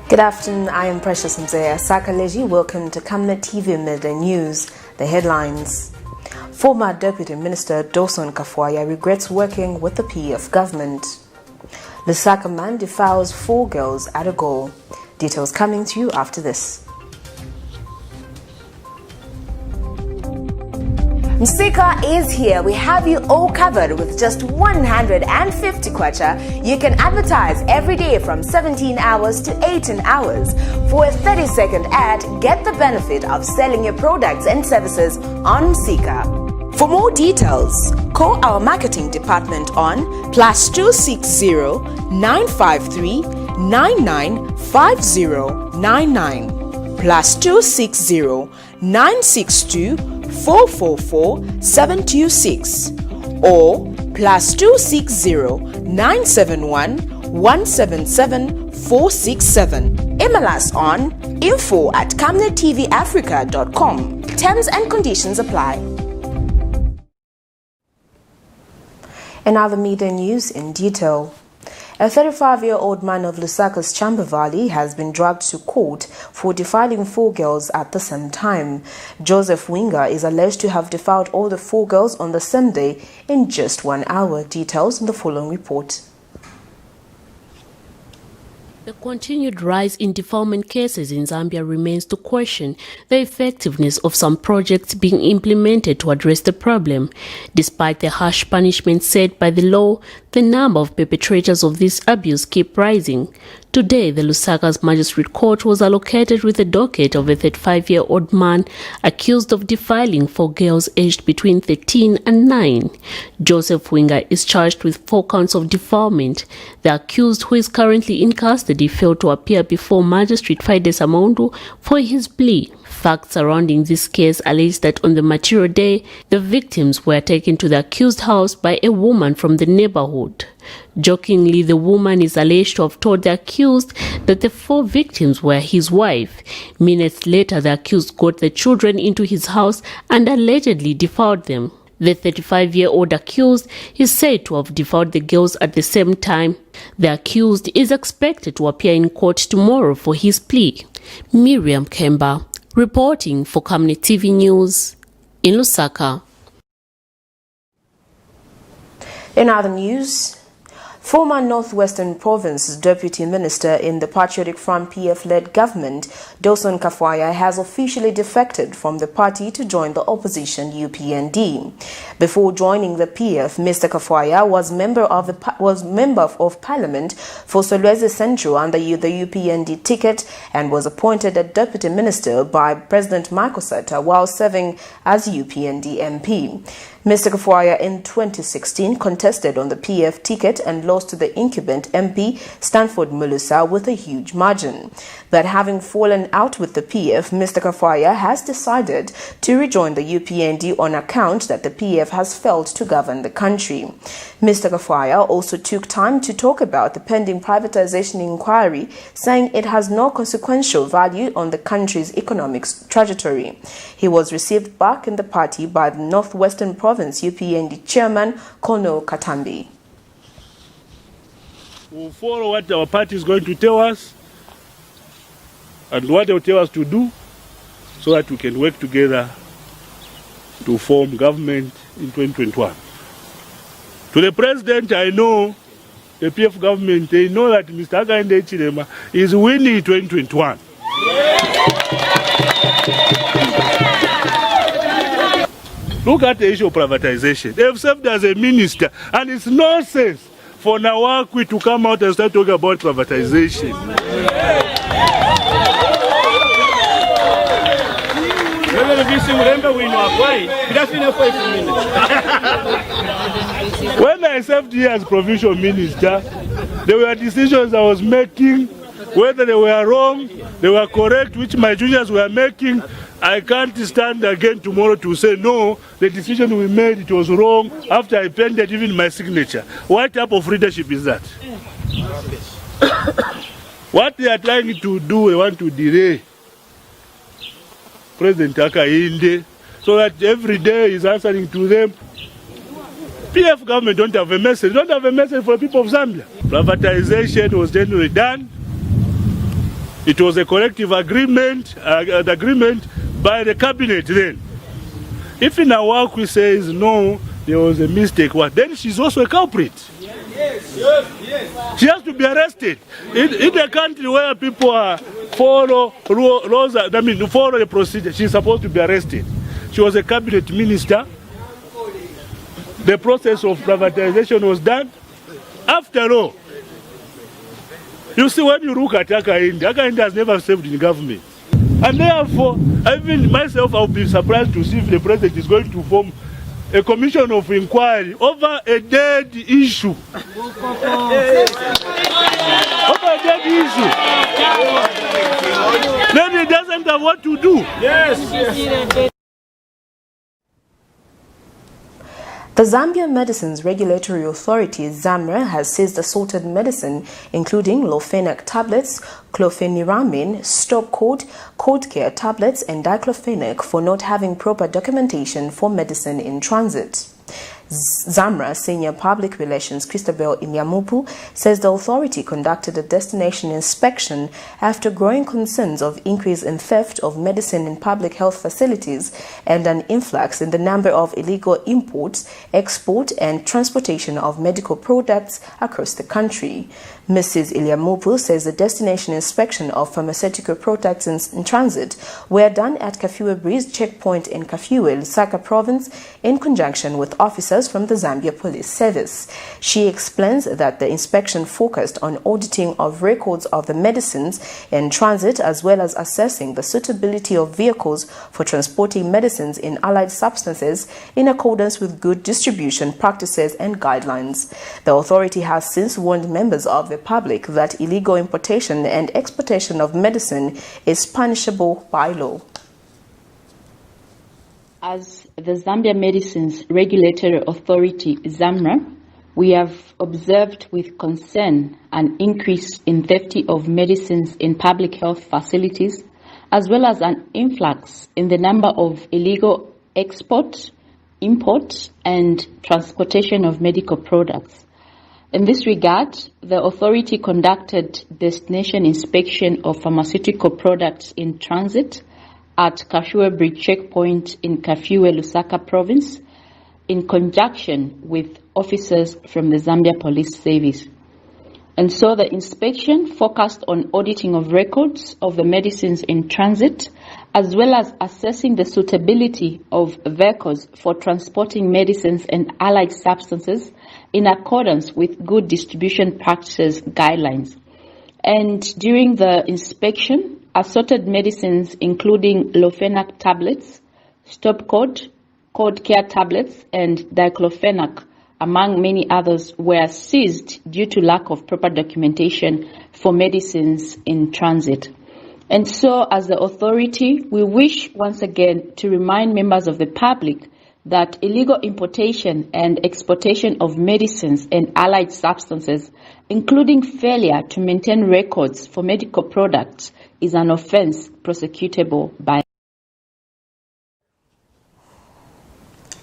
Good afternoon, I am Precious Mzea Sakaleji. Welcome to Camnet TV Midday News. The headlines. Former Deputy Minister DAWSON KAFWAYA regrets working with the PF government. LUSAKA man defiles 4 girls at a goal. Details coming to you after this. Msika is here. We have you all covered with just 150 kwacha. You can advertise every day from 17 hours to 18 hours. For a 30-second ad, get the benefit of selling your products and services on Msika. For more details, call our marketing department on +260 953 995099 +260 962 444-726 or +260 971 177 467. Email us on info@camnettvafrica.com. Terms and conditions apply. And now the media news in detail. A 35-year-old man of Lusaka's Chamber Valley has been dragged to court for defiling 4 girls at the same time. Joseph Winger is alleged to have defiled all the 4 girls on the same day in just 1 hour. Details in the following report. The continued rise in defilement cases in Zambia remains to question the effectiveness of some projects being implemented to address the problem. Despite the harsh punishment set by the law, the number of perpetrators of this abuse keep rising. Today, the Lusaka's Magistrate Court was allocated with a docket of a 35-year-old man accused of defiling 4 girls aged between 13 and 9. Joseph Winger is charged with 4 counts of defilement. The accused, who is currently in custody, failed to appear before Magistrate Friday Samondu for his plea. Facts surrounding this case allege that on the material day, the victims were taken to the accused house by a woman from the neighborhood. Jokingly, the woman is alleged to have told the accused that the 4 victims were his wife. Minutes later, the accused got the children into his house and allegedly defiled them. The 35-year-old accused is said to have defiled the girls at the same time. The accused is expected to appear in court tomorrow for his plea. Miriam Kemba, reporting for Camnet TV News in Lusaka. In other news, former Northwestern Province's Deputy Minister in the Patriotic Front PF-led government, DAWSON KAFWAYA, has officially defected from the party to join the opposition UPND. Before joining the PF, Mr. KAFWAYA was member of Parliament for Solwezi Central under the UPND ticket and was appointed a Deputy Minister by President Michael Sata while serving as UPND MP. Mr. KAFWAYA in 2016 contested on the PF ticket and lost to the incumbent MP Stanford Mulusa with a huge margin. But having fallen out with the PF, Mr. KAFWAYA has decided to rejoin the UPND on account that the PF has failed to govern the country. Mr. KAFWAYA also took time to talk about the pending privatization inquiry, saying it has no consequential value on the country's economic trajectory. He was received back in the party by the Northwestern Province UPND Chairman Colonel Katambi. We'll follow what our party is going to tell us and what they will tell us to do so that we can work together to form government in 2021. To the President, I know the PF government, they know that Mr. Hakainde Hichilema is winning 2021. Look at the issue of privatization. They have served as a minister, and it's nonsense for Nawakwi to come out and start talking about privatization. When I served here as provincial minister, there were decisions I was making, whether they were wrong, they were correct, which my juniors were making. I can't stand again tomorrow to say, no, the decision we made, it was wrong, after I penned it, even my signature. What type of leadership is that? What they are trying to do, they want to delay President Hakainde so that every day is answering to them. PF government don't have a message. Don't have a message for the people of Zambia. Privatization was generally done. It was a collective agreement, by the cabinet then. If in our work we say no, there was a mistake, then she's also a culprit. She has to be arrested. In a country where people follow laws, follow the procedure, she's supposed to be arrested. She was a cabinet minister. The process of privatization was done. After all, you see, when you look at Hakainde has never served in government. And therefore, even myself, I'll be surprised to see if the president is going to form a commission of inquiry over a dead issue. Over a dead issue. Then he doesn't have what to do. Yes. The Zambia Medicines Regulatory Authority, ZAMRA, has seized assorted medicine, including lofenac tablets, clofeniramine, stop code, cold care tablets, and diclofenac for not having proper documentation for medicine in transit. ZAMRA Senior Public Relations Christabel Inyamupu says the authority conducted a destination inspection after growing concerns of increase in theft of medicine in public health facilities and an influx in the number of illegal imports, export and transportation of medical products across the country. Mrs. Inyamupu says the destination inspection of pharmaceutical products in transit were done at KAFWAYA Breeze checkpoint in KAFWAYA, LUSAKA province in conjunction with officers from the Zambia Police Service. She explains that the inspection focused on auditing of records of the medicines in transit as well as assessing the suitability of vehicles for transporting medicines in allied substances in accordance with good distribution practices and guidelines. The authority has since warned members of the public that illegal importation and exportation of medicine is punishable by law. As the Zambia Medicines Regulatory Authority, ZAMRA, we have observed with concern an increase in theft of medicines in public health facilities, as well as an influx in the number of illegal export, import, and transportation of medical products. In this regard, the authority conducted destination inspection of pharmaceutical products in transit at KAFWAYA Bridge checkpoint in KAFWAYA, LUSAKA province, in conjunction with officers from the Zambia Police Service. And so the inspection focused on auditing of records of the medicines in transit, as well as assessing the suitability of vehicles for transporting medicines and allied substances in accordance with good distribution practices guidelines. And during the inspection, assorted medicines including lofenac tablets, stop code, cold care tablets, and diclofenac, among many others, were seized due to lack of proper documentation for medicines in transit. And so, as the authority, we wish once again to remind members of the public that illegal importation and exportation of medicines and allied substances, including failure to maintain records for medical products, is an offense prosecutable by.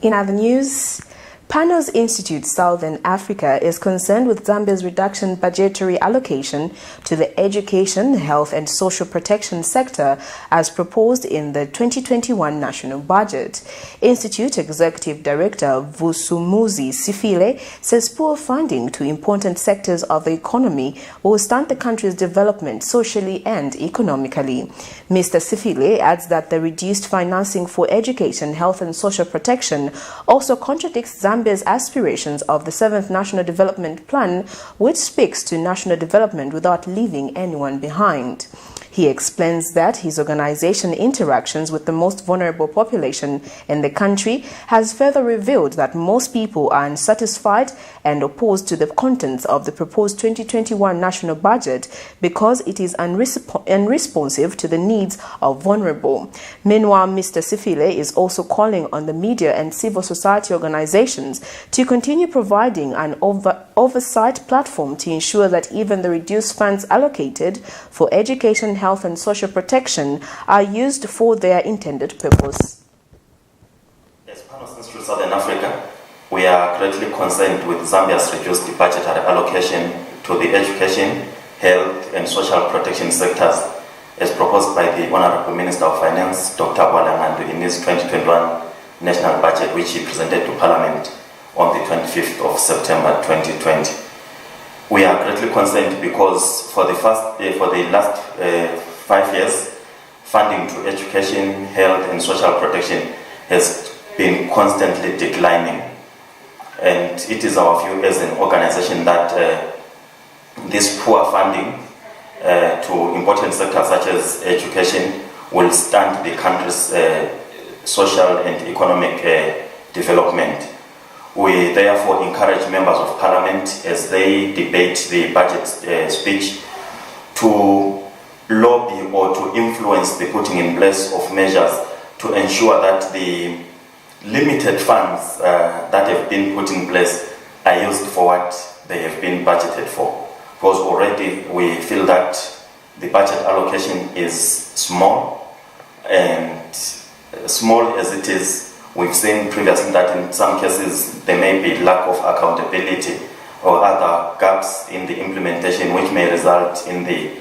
In other news, Panos Institute Southern Africa is concerned with Zambia's reduction budgetary allocation to the education, health and social protection sector as proposed in the 2021 national budget. Institute Executive Director Vusumuzi Sifile says poor funding to important sectors of the economy will stunt the country's development socially and economically. Mr. Sifile adds that the reduced financing for education, health and social protection also contradicts Zambia's aspirations of the 7th National Development Plan, which speaks to national development without leaving anyone behind. He explains that his organization interactions with the most vulnerable population in the country has further revealed that most people are unsatisfied and opposed to the contents of the proposed 2021 national budget because it is unresponsive to the needs of vulnerable. Meanwhile, Mr. Sifile is also calling on the media and civil society organizations to continue providing an oversight platform to ensure that even the reduced funds allocated for education, health and social protection are used for their intended purpose. As Panos Institute Southern Africa, we are greatly concerned with Zambia's reduced budgetary allocation to the education, health and social protection sectors as proposed by the Honorable Minister of Finance, Dr. Bwalangandu, in his 2021 national budget, which he presented to Parliament on the 25th of September 2020. We are greatly concerned because for the last 5 years, funding to education, health and social protection has been constantly declining. And it is our view as an organization that this poor funding to important sectors such as education will stunt the country's social and economic development. We therefore encourage members of Parliament, as they debate the budget speech, to lobby or to influence the putting in place of measures to ensure that the limited funds that have been put in place are used for what they have been budgeted for. Because already we feel that the budget allocation is small, and small as it is, we've seen previously that in some cases there may be lack of accountability or other gaps in the implementation, which may result in the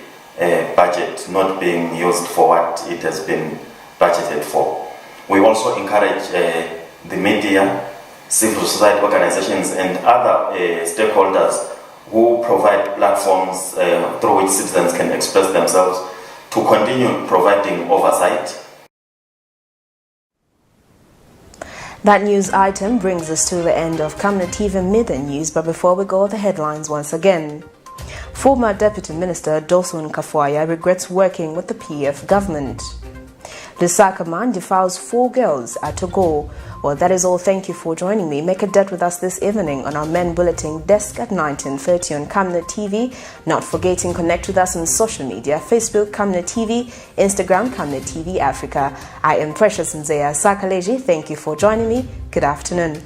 budget not being used for what it has been budgeted for. We also encourage the media, civil society organizations and other stakeholders who provide platforms through which citizens can express themselves to continue providing oversight. That news item brings us to the end of Camnet TV Midday News, but before we go, the headlines once again. Former Deputy Minister DAWSON KAFWAYA regrets working with the PF government. LUSAKA man defiles 4 girls at Togo. Well, that is all. Thank you for joining me. Make a date with us this evening on our Men Bulletin desk at 19:30 on Camnet TV. Not forgetting, connect with us on social media: Facebook, Camnet TV, Instagram, Camnet TV Africa. I am Precious Mzeya Sakaleji. Thank you for joining me. Good afternoon.